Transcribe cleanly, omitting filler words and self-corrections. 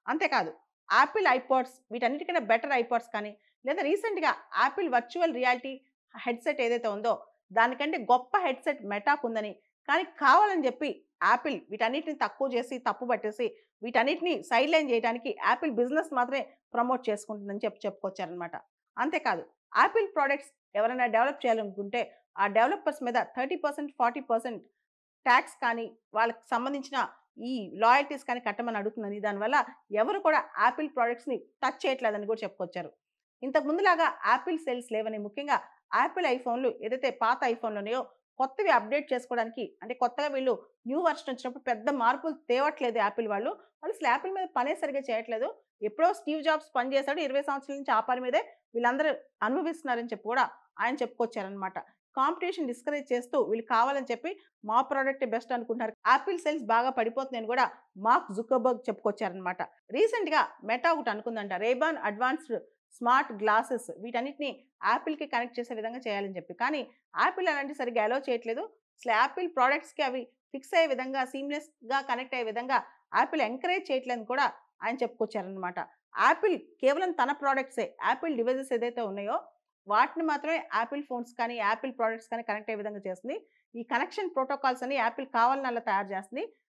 అంతేకాదు Apple iPods వీటన్నిటికన్నా better iPods కానీ, లేదా రీసెంట్‌గా యాపిల్ వర్చువల్ రియాలిటీ హెడ్సెట్ ఏదైతే ఉందో, దానికంటే గొప్ప హెడ్సెట్ మెటాకుందని, కానీ కావాలని చెప్పి యాపిల్ వీటన్నిటిని తక్కువ చేసి, తప్పు పట్టేసి, వీటన్నిటిని సైడ్‌లైన్ చేయడానికి యాపిల్ బిజినెస్ మాత్రమే ప్రమోట్ చేసుకుంటుందని చెప్పుకొచ్చారనమాట. అంతేకాదు యాపిల్ ప్రొడక్ట్స్ ఎవరైనా డెవలప్ చేయాలనుకుంటే, ఆ డెవలపర్స్ మీద 30%, 40% టాక్స్ కానీ, వాళ్ళకి సంబంధించిన ఈ లాయల్టీస్ కానీ కట్టమని అడుగుతుందని, దానివల్ల ఎవరు కూడా యాపిల్ ప్రొడక్ట్స్‌ని టచ్ చేయట్లేదని కూడా చెప్పుకొచ్చారు. ఇంతకు ముందులాగా యాపిల్ సేల్స్ లేవని, ముఖ్యంగా యాపిల్ ఐఫోన్‌లు ఏదైతే పాత ఐఫోన్‌లు ఉన్నాయో, కొత్తవి అప్డేట్ చేసుకోవడానికి అంటే కొత్తగా వీళ్ళు న్యూ వెర్షన్ వచ్చినప్పుడు పెద్ద మార్పులు తేవట్లేదు యాపిల్ వాళ్ళు. వాళ్ళు అసలు యాపిల్ మీద పనే సరిగ్గా చేయట్లేదు. ఎప్పుడో స్టీవ్ జాబ్స్ పని చేశాడు. 20 సంవత్సరాల నుంచి ఆ పని మీదే వీళ్ళందరూ అనుభవిస్తున్నారని చెప్పి కూడా ఆయన చెప్పుకొచ్చారనమాట. కాంపిటీషన్ డిస్కరేజ్ చేస్తూ వీళ్ళు కావాలని చెప్పి మా ప్రొడక్టే బెస్ట్ అనుకుంటున్నారు. యాపిల్ సేల్స్ బాగా పడిపోతున్నాయని కూడా మార్క్ జుకర్బర్గ్ చెప్పుకొచ్చారనమాట. రీసెంట్‌గా మెటా ఒకటి అనుకుందంట. రేబాన్ అడ్వాన్స్డ్ స్మార్ట్ గ్లాసెస్ వీటన్నిటిని యాపిల్‌కి కనెక్ట్ చేసే విధంగా చేయాలని చెప్పి. కానీ యాపిల్ అలాంటివి సరిగ్గా అలౌ చేయట్లేదు. అసలు యాపిల్ ప్రొడక్ట్స్‌కి అవి ఫిక్స్ అయ్యే విధంగా, సీమ్‌లెస్‌గా కనెక్ట్ అయ్యే విధంగా యాపిల్ ఎంకరేజ్ చేయట్లేదని కూడా ఆయన చెప్పుకొచ్చారనమాట. యాపిల్ కేవలం తన ప్రొడక్ట్సే, యాపిల్ డివైసెస్ ఏదైతే ఉన్నాయో వాటిని మాత్రమే యాపిల్ ఫోన్స్ కానీ, యాపిల్ ప్రొడక్ట్స్ కానీ కనెక్ట్ అయ్యే విధంగా చేస్తుంది. ఈ కనెక్షన్ ప్రోటోకాల్స్ అన్ని యాపిల్ కావాలని అలా తయారు చేస్తుంది.